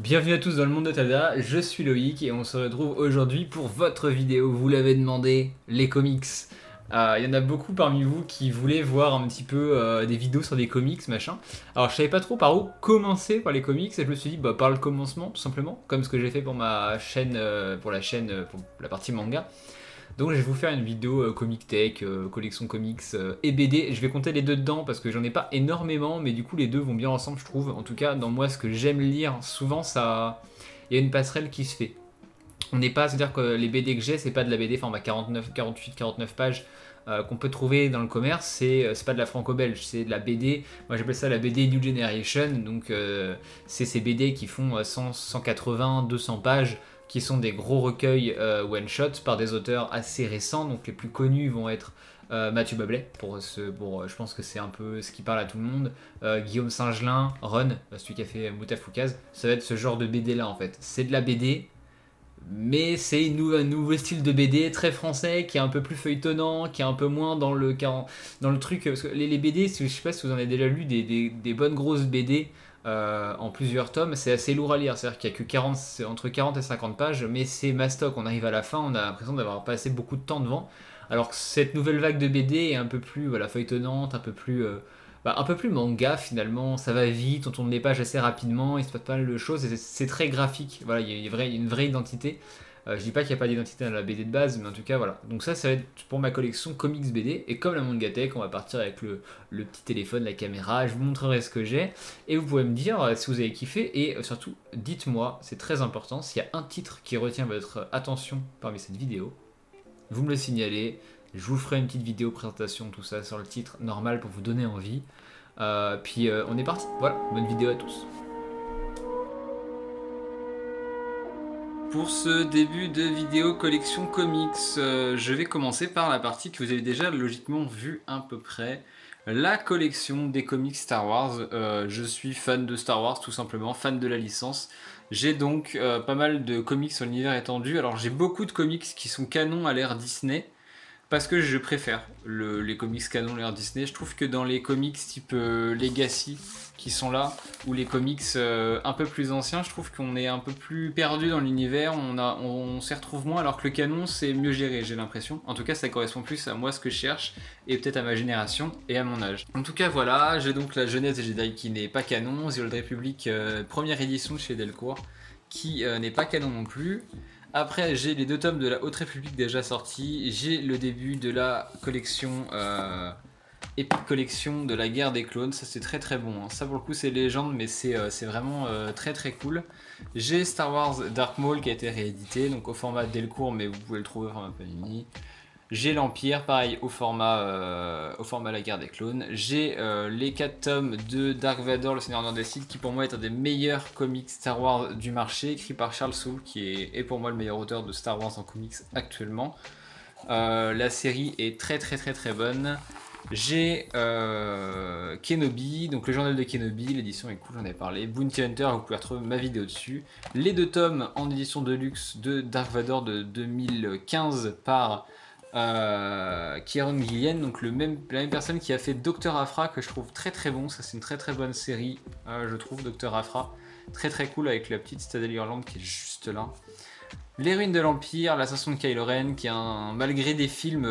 Bienvenue à tous dans le monde de Tada, je suis Loïc et on se retrouve aujourd'hui pour votre vidéo. Vous l'avez demandé, les comics. Il y en a beaucoup parmi vous qui voulaient voir un petit peu des vidéos sur des comics, machin. Alors je savais pas trop par où commencer par les comics et je me suis dit par le commencement tout simplement, comme ce que j'ai fait pour ma chaîne, pour la partie manga. Donc je vais vous faire une vidéo comic tech, collection comics et BD. Je vais compter les deux dedans parce que j'en ai pas énormément, mais du coup les deux vont bien ensemble je trouve. En tout cas dans moi ce que j'aime lire, souvent ça, il y a une passerelle qui se fait. On n'est pas, c'est-à-dire que les BD que j'ai c'est pas de la BD format 49, 48, 49 pages qu'on peut trouver dans le commerce, c'est pas de la franco-belge, c'est de la BD, moi j'appelle ça la BD New Generation, donc c'est ces BD qui font 100, 180, 200 pages, qui sont des gros recueils one-shot par des auteurs assez récents, donc les plus connus vont être Mathieu Bablet, je pense que c'est un peu ce qui parle à tout le monde, Guillaume Singelin, Ron, celui qui a fait Moutafoukaz, ça va être ce genre de BD là en fait, c'est de la BD, mais c'est un nouveau style de BD très français qui est un peu plus feuilletonnant, qui est un peu moins dans le truc. Parce que les BD, je sais pas si vous en avez déjà lu, des bonnes grosses BD en plusieurs tomes, c'est assez lourd à lire. C'est-à-dire qu'il y a que 40, c'est entre 40 et 50 pages, mais c'est mastoc. On arrive à la fin, on a l'impression d'avoir passé beaucoup de temps devant. Alors que cette nouvelle vague de BD est un peu plus feuilletonnante, un peu plus manga finalement, ça va vite, on tourne les pages assez rapidement, il se passe pas mal de choses, et c'est très graphique, voilà, il y a une vraie identité. Je dis pas qu'il n'y a pas d'identité dans la BD de base, mais en tout cas voilà. Donc ça va être pour ma collection comics BD, et comme la Mangatech, on va partir avec le petit téléphone, la caméra, je vous montrerai ce que j'ai, et vous pouvez me dire si vous avez kiffé, et surtout dites-moi, c'est très important, s'il y a un titre qui retient votre attention parmi cette vidéo, vous me le signalez. Je vous ferai une petite vidéo présentation, tout ça sur le titre normal pour vous donner envie. Puis on est parti. Voilà, bonne vidéo à tous. Pour ce début de vidéo collection comics, je vais commencer par la partie que vous avez déjà logiquement vue à peu près. La collection des comics Star Wars. Je suis fan de Star Wars tout simplement, fan de la licence. J'ai donc pas mal de comics sur l'univers étendu. Alors j'ai beaucoup de comics qui sont canons à l'ère Disney. Parce que je préfère les comics canon, l'ère Disney. Je trouve que dans les comics type Legacy qui sont là, ou les comics un peu plus anciens, je trouve qu'on est un peu plus perdu dans l'univers, on s'y retrouve moins, alors que le canon c'est mieux géré, j'ai l'impression. En tout cas, ça correspond plus à moi ce que je cherche, et peut-être à ma génération et à mon âge. En tout cas, voilà, j'ai donc la Jeunesse des Jedi qui n'est pas canon, The Old Republic première édition chez Delcourt, qui n'est pas canon non plus. Après, j'ai les deux tomes de la Haute République déjà sortis. J'ai le début de la collection, Epic Collection de la Guerre des Clones. Ça, c'est très très bon. Hein. Ça, pour le coup, c'est légende, mais c'est vraiment très très cool. J'ai Star Wars Dark Maul qui a été réédité, donc au format Delcourt, mais vous pouvez le trouver au format Panini. J'ai l'Empire, pareil, au format La Guerre des Clones. J'ai les 4 tomes de Dark Vador, le Seigneur des Sith, qui pour moi est un des meilleurs comics Star Wars du marché, écrit par Charles Soule, qui est pour moi le meilleur auteur de Star Wars en comics actuellement. La série est très très très très bonne. J'ai Kenobi, donc le journal de Kenobi, l'édition est cool, j'en ai parlé. Bounty Hunter, vous pouvez retrouver ma vidéo dessus. Les deux tomes en édition de luxe de Dark Vador de 2015 par Kieron Gillian, donc la même personne qui a fait Dr Aphra, que je trouve très très bon. Ça, c'est une très très bonne série, je trouve. Dr Aphra, très très cool, avec la petite Citadelle Hurlante qui est juste là. Les ruines de l'Empire, l'ascension de Kylo Ren, qui est malgré des films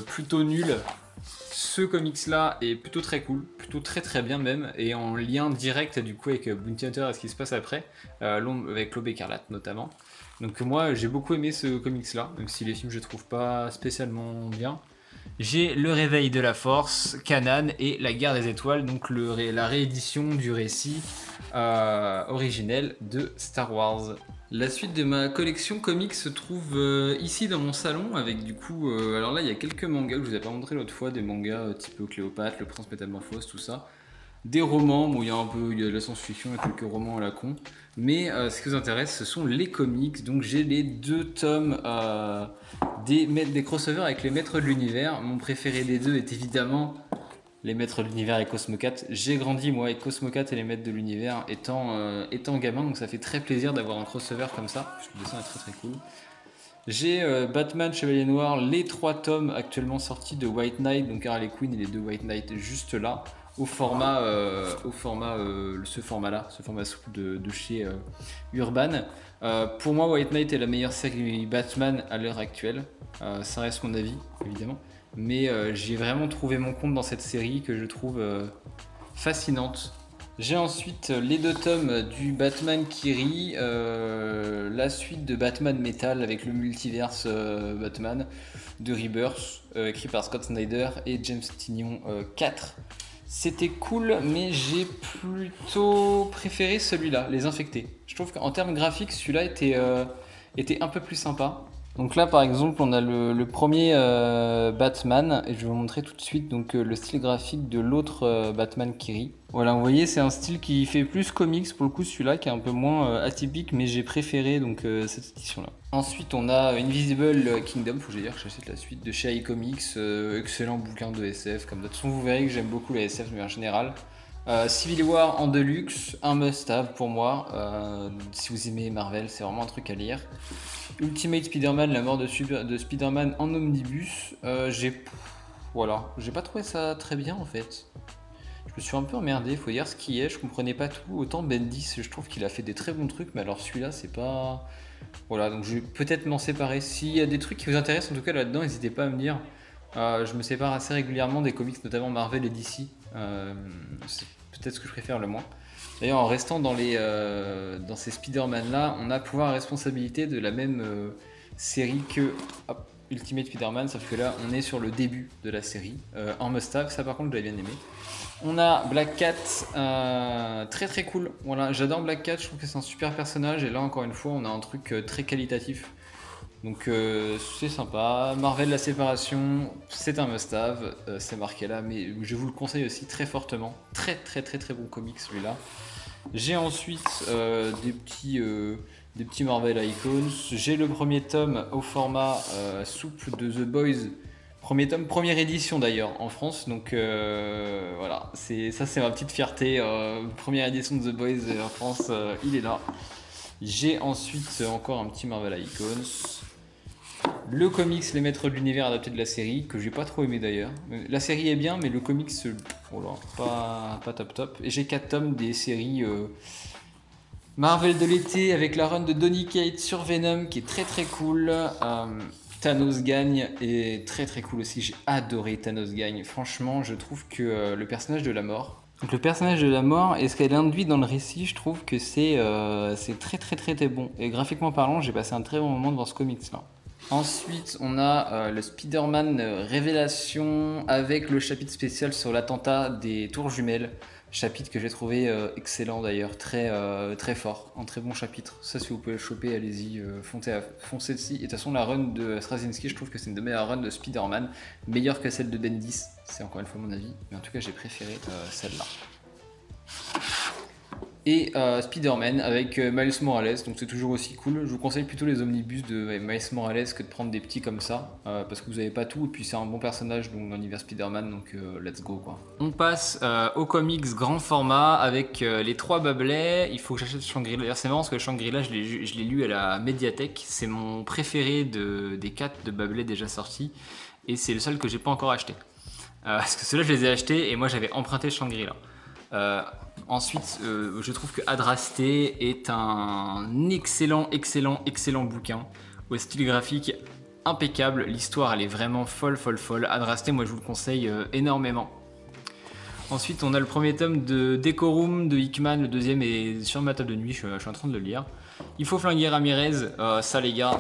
plutôt nuls, ce comics là est plutôt très cool, plutôt très très bien même, et en lien direct du coup avec Bounty Hunter et ce qui se passe après, avec l'Aube écarlate notamment. Donc moi j'ai beaucoup aimé ce comics là, même si les films je trouve pas spécialement bien. J'ai Le Réveil de la Force, Kanan et La Guerre des Étoiles, donc la réédition du récit originel de Star Wars. La suite de ma collection comics se trouve ici dans mon salon avec du coup, alors là il y a quelques mangas que je vous ai pas montré l'autre fois, des mangas type Cléopâtre, Le Prince Métamorphose, tout ça. Des romans, où il y a de la science-fiction et quelques romans à la con. Mais ce qui vous intéresse, ce sont les comics. Donc j'ai les deux tomes des crossovers avec les Maîtres de l'Univers. Mon préféré des deux est évidemment les Maîtres de l'Univers et Cosmocat. J'ai grandi moi avec Cosmocat et les Maîtres de l'Univers étant gamin, donc ça fait très plaisir d'avoir un crossover comme ça. Je trouve ça très très cool. J'ai Batman Chevalier Noir, les 3 tomes actuellement sortis de White Knight, donc Harley Quinn et les 2 White Knight juste là. ce format-là, ce format souple de chez Urban. Pour moi, White Knight est la meilleure série Batman à l'heure actuelle. Ça reste mon avis, évidemment. Mais j'ai vraiment trouvé mon compte dans cette série que je trouve fascinante. J'ai ensuite les 2 tomes du Batman qui rit, la suite de Batman Metal avec le multiverse Batman de Rebirth, écrit par Scott Snyder et James Tynion 4. C'était cool, mais j'ai plutôt préféré celui-là, Les Infectés. Je trouve qu'en termes graphiques, celui-là était un peu plus sympa. Donc là, par exemple, on a le premier Batman, et je vais vous montrer tout de suite donc, le style graphique de l'autre Batman qui rit. Voilà, vous voyez, c'est un style qui fait plus comics, pour le coup, celui-là, qui est un peu moins atypique, mais j'ai préféré donc, cette édition-là. Ensuite, on a Invisible Kingdom, faut que j'aille dire que j'achète la suite de chez iComics, excellent bouquin de SF, comme de toute façon, vous verrez que j'aime beaucoup la SF, mais en général. Civil War en deluxe, un must-have pour moi. Si vous aimez Marvel, c'est vraiment un truc à lire. Ultimate Spider-Man, la mort de Spider-Man en omnibus. Voilà, j'ai pas trouvé ça très bien en fait. Je me suis un peu emmerdé, faut dire ce qui est, je comprenais pas tout. Autant Bendis, je trouve qu'il a fait des très bons trucs, mais alors celui-là, c'est pas. Voilà, donc je vais peut-être m'en séparer. S'il y a des trucs qui vous intéressent, en tout cas là-dedans, n'hésitez pas à me dire. Je me sépare assez régulièrement des comics, notamment Marvel et DC. C'est peut-être ce que je préfère le moins. D'ailleurs, en restant dans ces Spider-Man là, on a pouvoir et responsabilité de la même série que Ultimate Spider-Man, sauf que là, on est sur le début de la série. En must-have, ça par contre, je l'avais bien aimé. On a Black Cat, très très cool. Voilà, j'adore Black Cat, je trouve que c'est un super personnage. Et là, encore une fois, on a un truc très qualitatif. Donc c'est sympa. Marvel la séparation, c'est un must-have, c'est marqué là, mais je vous le conseille aussi très fortement. Très très très très bon comic celui-là. J'ai ensuite des petits Marvel Icons. J'ai le premier tome au format souple de The Boys. Premier tome, première édition d'ailleurs en France. Donc voilà, c'est ma petite fierté. Première édition de The Boys en France, il est là. J'ai ensuite encore un petit Marvel Icons. Le comics Les Maîtres de l'Univers adapté de la série, que j'ai pas trop aimé d'ailleurs. La série est bien, mais le comics, voilà, pas top top. Et j'ai 4 tomes des séries Marvel de l'été avec la run de Donny Cates sur Venom qui est très très cool. Thanos gagne est très très cool aussi. J'ai adoré Thanos gagne. Franchement, je trouve que le personnage de la mort. Donc le personnage de la mort et ce qu'elle induit dans le récit, je trouve que c'est très très très très bon. Et graphiquement parlant, j'ai passé un très bon moment devant ce comics là. Ensuite, on a le Spider-Man Révélation avec le chapitre spécial sur l'attentat des tours jumelles. Chapitre que j'ai trouvé excellent d'ailleurs, très fort, un très bon chapitre. Ça, si vous pouvez le choper, allez-y, foncez dessus. Et de toute façon, la run de Straczynski, je trouve que c'est une des meilleures runs de Spider-Man, meilleure que celle de Bendis. C'est encore une fois mon avis, mais en tout cas, j'ai préféré celle-là. Et Spider-Man avec Miles Morales, donc c'est toujours aussi cool. Je vous conseille plutôt les omnibus de Miles Morales que de prendre des petits comme ça, parce que vous n'avez pas tout, et puis c'est un bon personnage donc, dans l'univers Spider-Man, donc let's go quoi. On passe aux comics grand format avec les 3 Bablets. Il faut que j'achète Shangri-La. C'est marrant parce que Shangri-La, je l'ai lu à la médiathèque. C'est mon préféré des 4 de Bablets déjà sortis, et c'est le seul que j'ai pas encore acheté. Parce que ceux-là, je les ai achetés, et moi j'avais emprunté Shangri-La. Ensuite, je trouve que Adrasté est un excellent bouquin au style graphique impeccable. L'histoire, elle est vraiment folle. Adrasté, moi, je vous le conseille énormément. Ensuite, on a le premier tome de Decorum de Hickman. Le deuxième est sur ma table de nuit. Je suis en train de le lire. Il faut flinguer Ramirez. Ça, les gars,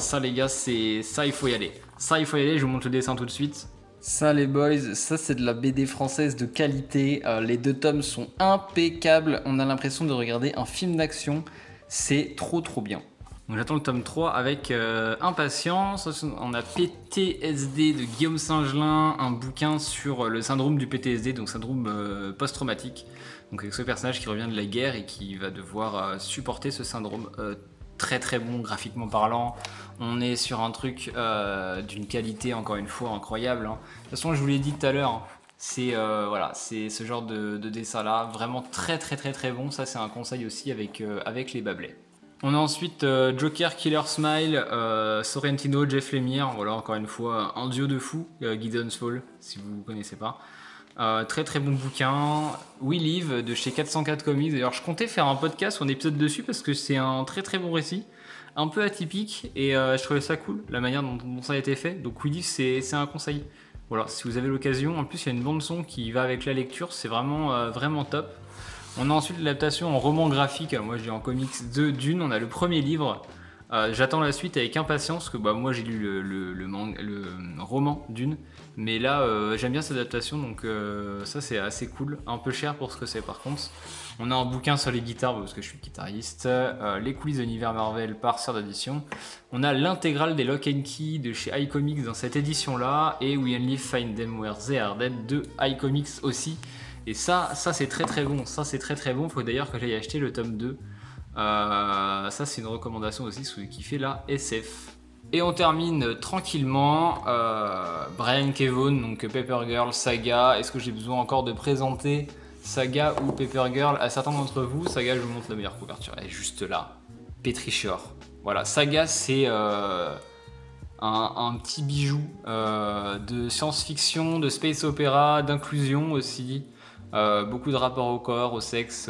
c'est ça, il faut y aller. Je vous montre le dessin tout de suite. Ça les boys, ça c'est de la BD française de qualité, les 2 tomes sont impeccables, on a l'impression de regarder un film d'action, c'est trop bien. Donc j'attends le tome 3 avec impatience. On a PTSD de Guillaume Singelin, un bouquin sur le syndrome du PTSD, donc syndrome post-traumatique. Donc avec ce personnage qui revient de la guerre et qui va devoir supporter ce syndrome. Très bon graphiquement parlant. On est sur un truc d'une qualité encore une fois incroyable. Hein. De toute façon, je vous l'ai dit tout à l'heure, hein, c'est ce genre de dessin là, vraiment très bon. Ça c'est un conseil aussi avec les Bablets. On a ensuite Joker, Killer Smile, Sorrentino, Jeff Lemire. Voilà encore une fois un duo de fous, Gideon's Fall si vous ne connaissez pas. Très très bon bouquin. We Live de chez 404 Comics. D'ailleurs, je comptais faire un podcast ou un épisode dessus parce que c'est un très très bon récit, un peu atypique, et je trouvais ça cool la manière dont ça a été fait. Donc We Live, c'est un conseil. Voilà, si vous avez l'occasion. En plus, il y a une bande son qui va avec la lecture, c'est vraiment vraiment top. On a ensuite l'adaptation en roman graphique. Moi, j'ai en comics de Dune. On a le premier livre. J'attends la suite avec impatience parce que moi j'ai lu le roman Dune, mais là j'aime bien cette adaptation, donc ça c'est assez cool. Un peu cher pour ce que c'est par contre. On a un bouquin sur les guitares parce que je suis guitariste, les coulisses de l'univers Marvel par Sœur d'édition. On a l'intégrale des Lock and Key de chez iComics dans cette édition là, et We Only Find Them Where They Are Dead de iComics aussi. Et ça c'est très très bon, ça c'est très très bon. Faut d'ailleurs que j'aille acheter le tome 2. Ça c'est une recommandation aussi si vous kiffez la SF. Et on termine tranquillement. Brian Kevough, donc Paper Girl, Saga. Est-ce que j'ai besoin encore de présenter Saga ou Paper Girl à certains d'entre vous? Saga, je vous montre la meilleure couverture, elle est juste là. Petrichor. Voilà, Saga c'est un petit bijou de science-fiction, de space opéra, d'inclusion aussi. Beaucoup de rapports au corps, au sexe,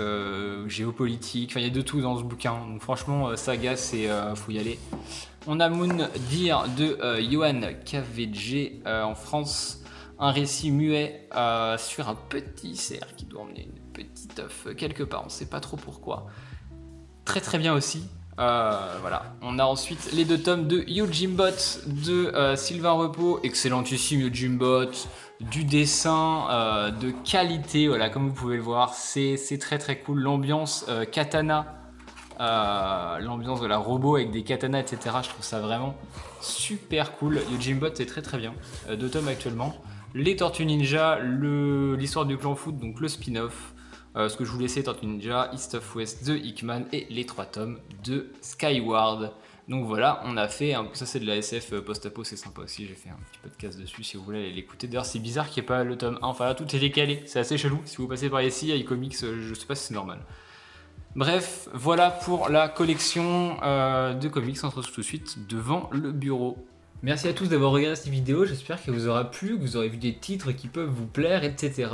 géopolitique, enfin il y a de tout dans ce bouquin. Donc franchement, Saga, c'est faut y aller. On a Moon Deer de Johan Caveget en France, un récit muet sur un petit cerf qui doit emmener une petite œuf quelque part, on sait pas trop pourquoi. Très très bien aussi. Voilà. On a ensuite les 2 tomes de Yojimbot de Sylvain Repos, excellentissime Yojimbot, du dessin de qualité, voilà, comme vous pouvez le voir, c'est très très cool. L'ambiance katana, l'ambiance de la robot avec des katanas, etc. Je trouve ça vraiment super cool. Yojimbot, c'est très très bien. 2 tomes actuellement. Les Tortues Ninja, l'histoire du clan foot, donc le spin-off. Ce que je vous laissais, Tortue Ninja, East of West de Hickman et les 3 tomes de Skyward. Donc voilà, on a fait, ça c'est de la SF post-apo, c'est sympa aussi, j'ai fait un petit podcast dessus si vous voulez aller l'écouter. D'ailleurs c'est bizarre qu'il n'y ait pas le tome 1, enfin là tout est décalé, c'est assez chelou. Si vous passez par ici, iComics, je sais pas si c'est normal. Bref, voilà pour la collection de comics, on se retrouve tout de suite devant le bureau. Merci à tous d'avoir regardé cette vidéo, j'espère qu'elle vous aura plu, que vous aurez vu des titres qui peuvent vous plaire, etc.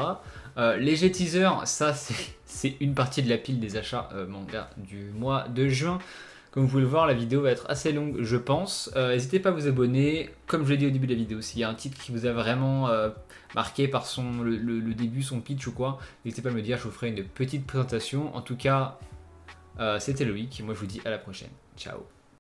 Léger teaser, ça c'est une partie de la pile des achats manga du mois de juin. Comme vous pouvez le voir, la vidéo va être assez longue, je pense. N'hésitez pas à vous abonner. Comme je l'ai dit au début de la vidéo, s'il y a un titre qui vous a vraiment marqué par le début, son pitch ou quoi, n'hésitez pas à me le dire, je vous ferai une petite présentation. En tout cas, c'était Loïc, moi je vous dis à la prochaine. Ciao.